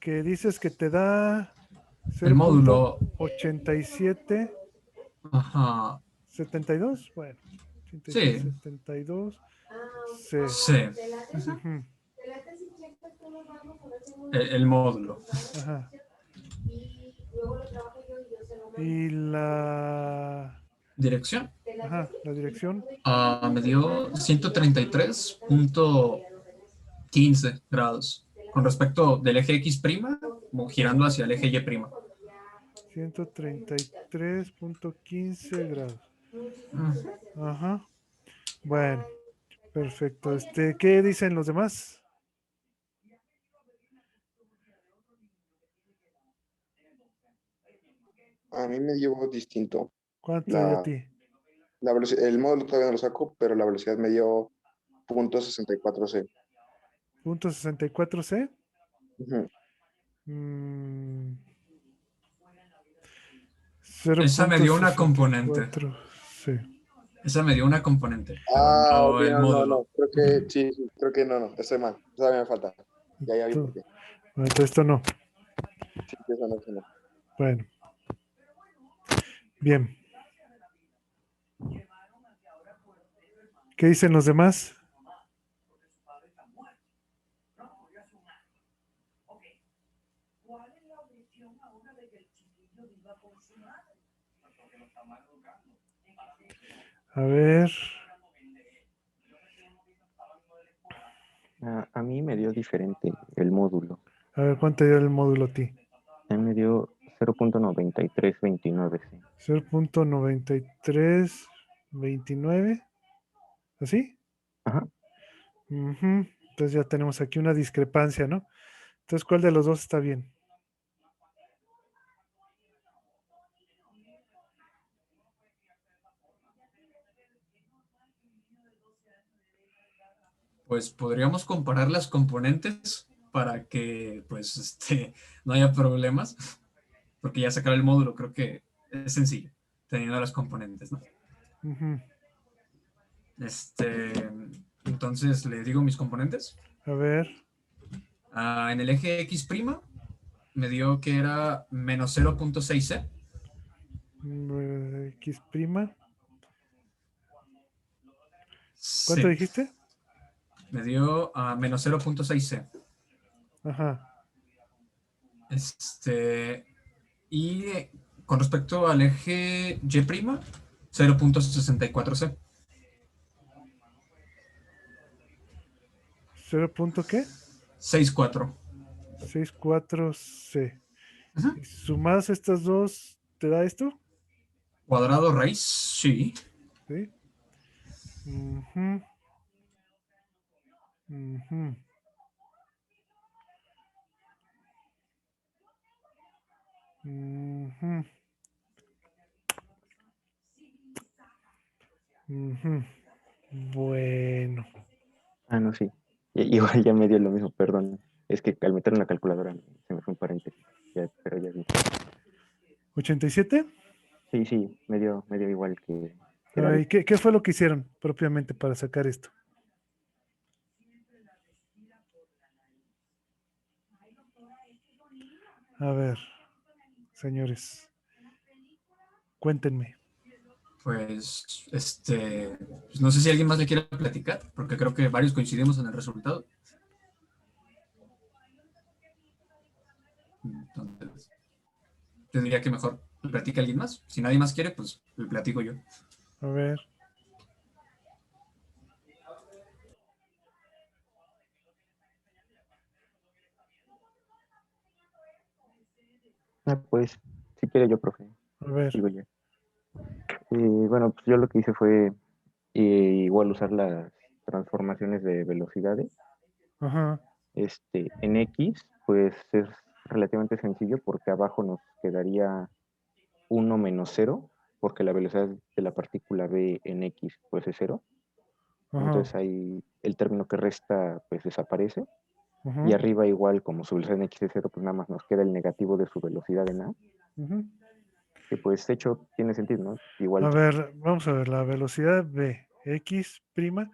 Que dices que te da El módulo, 0.8772. ajá, Bueno, 87, sí, 72. C. sí, Ujú. el módulo. Ajá. Y Dirección, la dirección. me dio 133.15 grados con respecto del eje X', como girando hacia el eje Y'. 133.15 grados. Mm. Ajá. Bueno, perfecto. ¿Qué dicen los demás? A mí me dio distinto. ¿Cuánto dio a La, ti? el módulo todavía no lo saco, pero la velocidad me dio .64c. ¿.64c? Ujú. Mm, Esa me dio una componente. 0.64c. Esa me dio una componente, pero Ok, no el no, no, módulo. no. Creo que sí, sí, creo que no, no. Estoy mal. Todavía me falta. Ya vi por qué. Bueno, entonces esto no. Sí, eso no, eso no. Bueno, bien. ¿Qué dicen los demás? A ver. A mí me dio diferente el módulo. A ver, ¿cuánto dio el módulo a ti? A mí me dio 0.9329. Sí. 0.9329. ¿Así? Ajá. Ujú. Entonces ya tenemos aquí una discrepancia, ¿no? Entonces, ¿cuál de los dos está bien? Pues podríamos comparar las componentes para que pues no haya problemas, porque ya sacar el módulo creo que es sencillo, teniendo las componentes, ¿no? Ujú. Este, entonces le digo mis componentes. A ver. En el eje X' me dio que era menos 0.6c. X prima. ¿Cuánto Sí, dijiste? me dio menos 0.6c. Ajá. Y con respecto al eje Y', 0.64c. ¿0. Qué? 6,4. 64c. Ajá. Y sumadas estas dos, ¿te da esto? Cuadrado raíz, sí. Sí. Ujú. Ujú. Ujú. Ujú. Bueno. Ah, no, sí. Igual ya me dio lo mismo, perdón. Es que al meter una calculadora se me fue un paréntesis, pero ya vi. ¿87? Sí, me dio igual que Ay, David. ¿qué fue lo que hicieron propiamente para sacar esto? A ver, señores, cuéntenme. Pues, pues no sé si alguien más le quiere platicar, porque creo que varios coincidimos en el resultado. Entonces, tendría que mejor le platique alguien más. Si nadie más quiere, pues le platico yo. A ver, Pues, si quiere yo, profe, a ver. digo ya. Bueno, pues yo lo que hice fue igual usar las transformaciones de velocidades. Ajá, En X, pues es relativamente sencillo porque abajo nos quedaría 1 menos 0, porque la velocidad de la partícula B en X pues es 0. ajá, Entonces ahí el término que resta pues desaparece. Y ajá, arriba igual, como su velocidad en X es 0, pues nada más nos queda el negativo de su velocidad en A. ujú. Que pues de hecho tiene sentido, ¿no? A Igual, ver, vamos a ver, la velocidad B, X prima,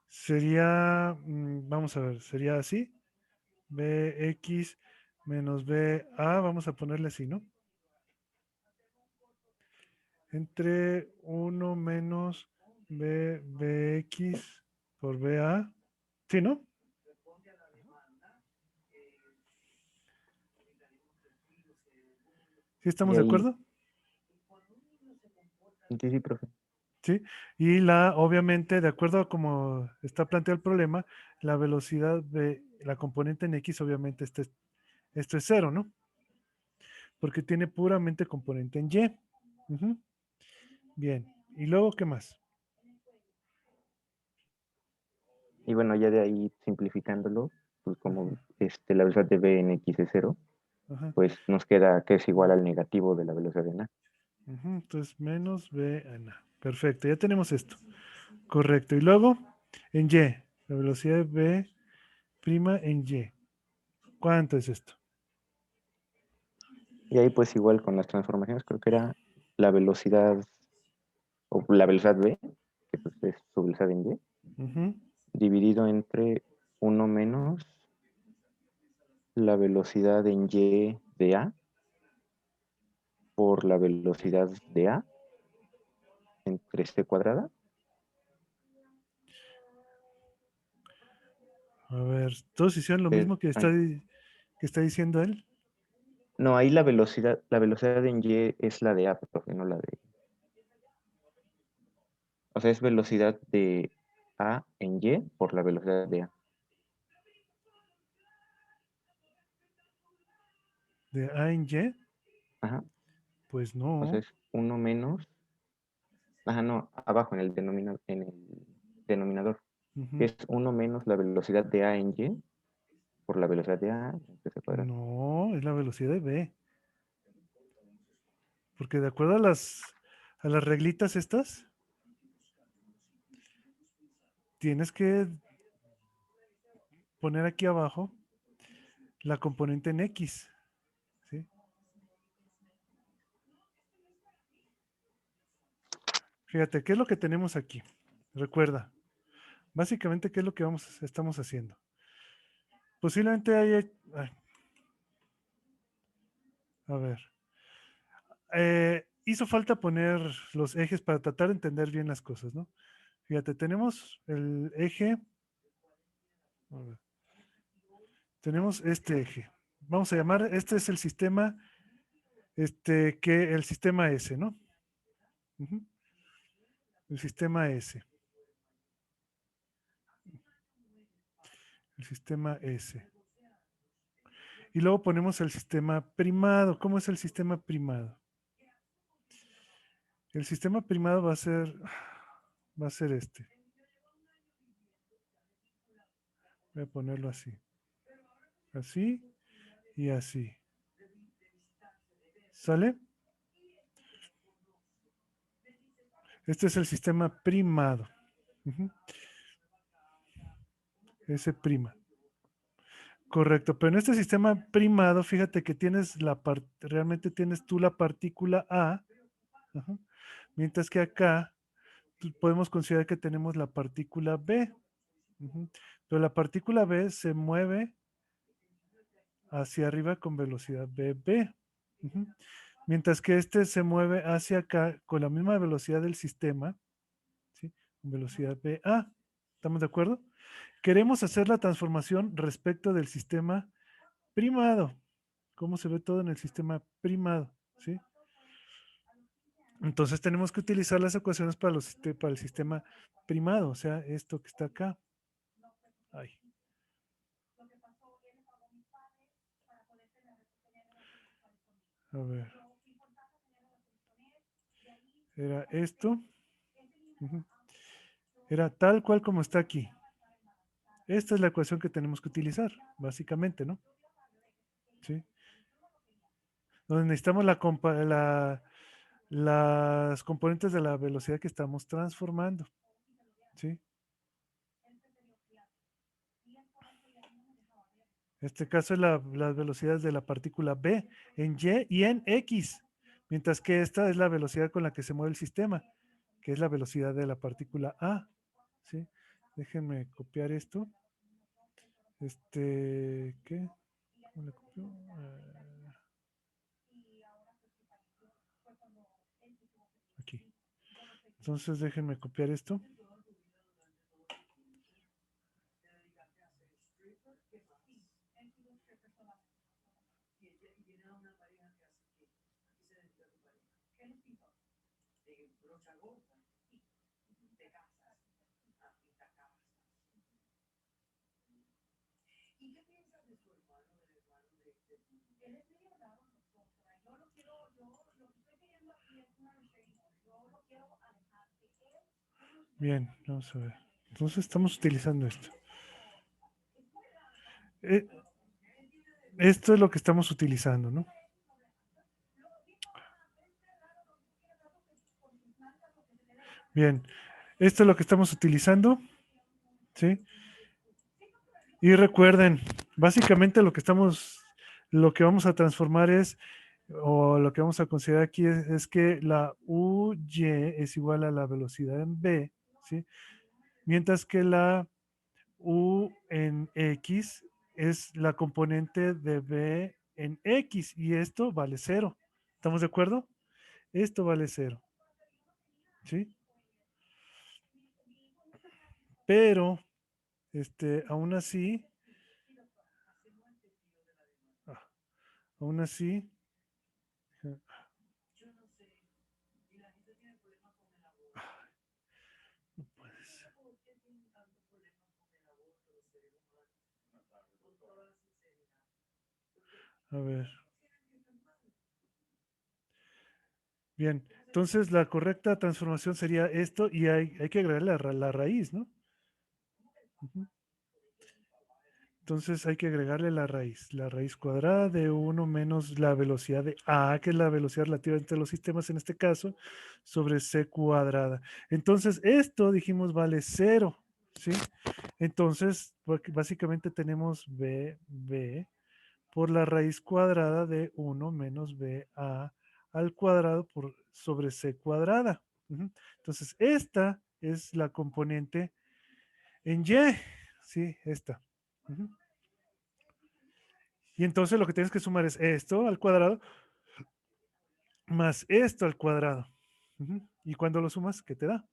sería, vamos a ver, sería así, Bx menos BA, vamos a ponerle así, ¿no? Entre 1 menos Bx por BA, ¿sí, no? ¿Sí y estamos de ahí, acuerdo? sí, profe. Sí. Y obviamente, de acuerdo a cómo está planteado el problema, la velocidad de la componente en X, obviamente, esto es cero, ¿no? Porque tiene puramente componente en Y. Ujú. Bien. ¿Y luego qué más? Y bueno, ya de ahí simplificándolo, pues como Ujú. la velocidad de B en X es 0, Ajá. pues nos queda que es igual al negativo de la velocidad en A. Ujú. Entonces, menos B en A. Perfecto, ya tenemos esto. Correcto. Y luego, en Y, la velocidad de B prima en Y. ¿Cuánto es esto? Y ahí pues igual con las transformaciones creo que era la velocidad o la velocidad B, que pues es su velocidad en Y, Ujú. dividido entre 1 menos la velocidad en Y de A por la velocidad de A entre C cuadrada. A ver, ¿todos hicieron lo mismo que Ay, que está diciendo él? no, ahí la velocidad en Y es la de A, profe, no la de. O sea, es velocidad de A en Y por la velocidad de A. ¿De A en Y? Ajá. Pues O sea, no. es 1 menos. Ajá, no, abajo en el denominador. Que Ujú. es 1 menos la velocidad de A en Y por la velocidad de A entre C cuadrado. No, es la velocidad de B. Porque de acuerdo a las reglitas estas, tienes que poner aquí abajo la componente en X. ¿Sí? Fíjate, ¿qué es lo que tenemos aquí? Recuerda, básicamente, ¿qué es lo que estamos haciendo? Posiblemente a ver, hizo falta poner los ejes para tratar de entender bien las cosas, ¿no? Fíjate, tenemos el eje, a ver, tenemos este eje. Vamos a llamar, este es el sistema, el sistema S, ¿no? Ujú. El sistema S. El sistema S. Y luego ponemos el sistema primado. ¿Cómo es el sistema primado? El sistema primado va a ser este. Voy a ponerlo así. Así y así. ¿Sale? Este es el sistema primado. Ujú. S prima. Correcto, pero en este sistema primado, fíjate que tienes realmente tienes tú la partícula A, ajá, mientras que acá podemos considerar que tenemos la partícula B. Ujú, pero la partícula B se mueve hacia arriba con velocidad BB. Ujú, mientras que este se mueve hacia acá con la misma velocidad del sistema, ¿sí? Con velocidad BA. ¿Estamos de acuerdo? Queremos hacer la transformación respecto del sistema primado. ¿Cómo se ve todo en el sistema primado? ¿Sí? Entonces tenemos que utilizar las ecuaciones para el sistema primado, o sea, esto que está acá. Ay. A ver. Era esto. Ujú. Era tal cual como está aquí. Esta es la ecuación que tenemos que utilizar, básicamente, ¿no? ¿Sí? Donde necesitamos las componentes de la velocidad que estamos transformando. ¿Sí? En este caso es las velocidades de la partícula B en Y y en X, mientras que esta es la velocidad con la que se mueve el sistema, que es la velocidad de la partícula A. ¿Sí? Déjenme copiar esto. ¿Qué? ¿Cómo le copio? Aquí. Entonces déjenme copiar esto. Bien, vamos a ver. Entonces estamos utilizando esto. Esto es lo que estamos utilizando, ¿no? Bien, esto es lo que estamos utilizando, ¿sí? Y recuerden, básicamente lo que vamos a transformar o lo que vamos a considerar aquí es que la UY es igual a la velocidad en B, ¿sí? Mientras que la U en X es la componente de B en X y esto vale 0. ¿Estamos de acuerdo? Esto vale 0, ¿sí? Pero, aún así, ah, aún así, no puede ser. A ver. Bien, entonces la correcta transformación sería esto y hay que agregarle la raíz, ¿no? Ujú. Entonces hay que agregarle la raíz cuadrada de 1 menos la velocidad de A, que es la velocidad relativa entre los sistemas en este caso, sobre C cuadrada. Entonces esto, dijimos, vale 0, ¿sí? Entonces, básicamente tenemos B por la raíz cuadrada de 1 menos BA al cuadrado por sobre C cuadrada. Ujú. Entonces, esta es la componente en Y. Sí, esta. Ujú. Y entonces lo que tienes que sumar es esto al cuadrado más esto al cuadrado. Ujú. Y cuando lo sumas, ¿qué te da?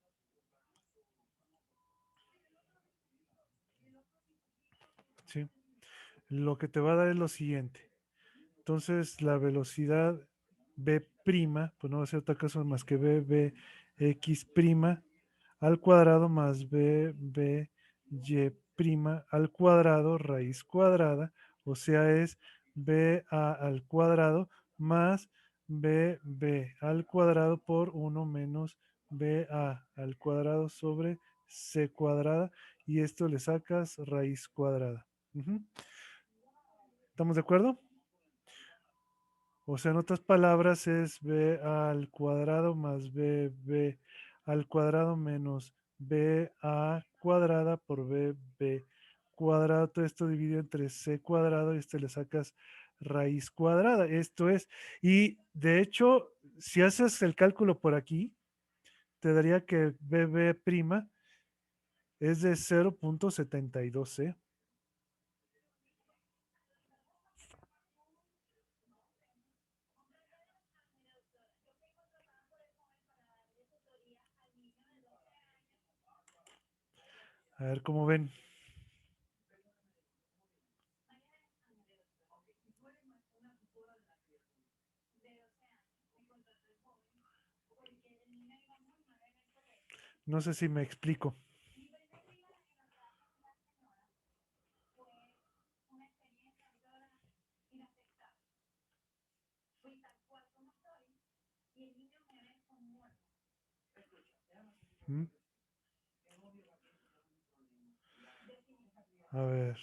Sí. Lo que te va a dar es lo siguiente. Entonces, la velocidad B', pues no va a ser otra cosa más que BX' al cuadrado más BY' al cuadrado raíz cuadrada, o sea, es BA al cuadrado más BB al cuadrado por 1 menos BA al cuadrado sobre C cuadrada, y esto le sacas raíz cuadrada. Ujú. ¿Estamos de acuerdo? O sea, en otras palabras, es b al cuadrado más bb al cuadrado menos ba cuadrada por bb cuadrado, todo esto dividido entre c cuadrado y le sacas raíz cuadrada. Esto es, y de hecho, si haces el cálculo por aquí, te daría que bb' es de 0.72c. A ver cómo ven. No sé si me explico. ¿Mm? A ver.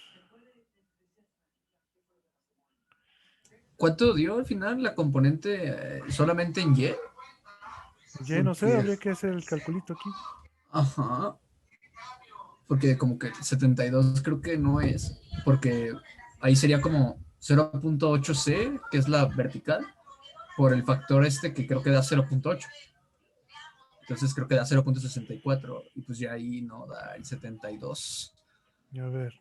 ¿Cuánto dio al final la componente solamente en Y? Ya no sé, Porque, habría que hacer el calculito aquí. ajá, porque como que 72 creo que no es, porque ahí sería como 0.8c, que es la vertical, por el factor este que creo que da 0.8. Entonces creo que da 0.64 y pues ya ahí no da el 72. A ver.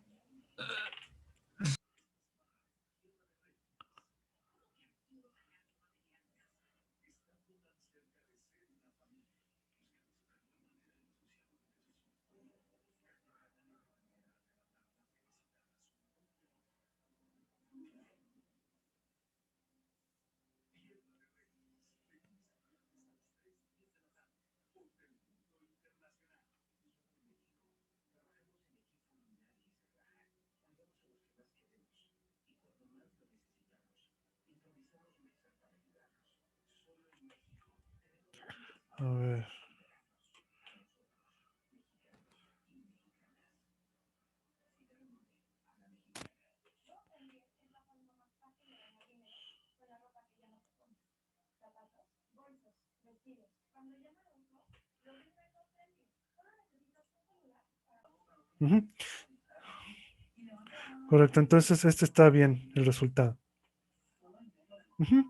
A ver. Ujú. Correcto, entonces este está bien, el resultado. Ujú.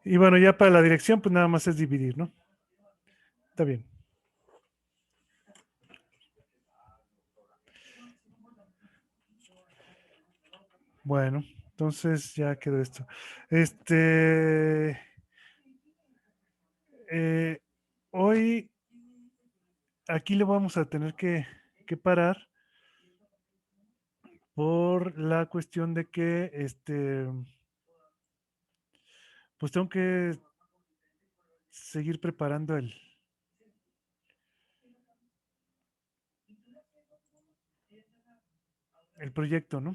Y bueno, ya para la dirección, pues nada más es dividir, ¿no? Está bien. Bueno, entonces ya quedó esto. Eh, hoy aquí le vamos a tener que parar por la cuestión de que pues tengo que seguir preparando el proyecto, ¿no?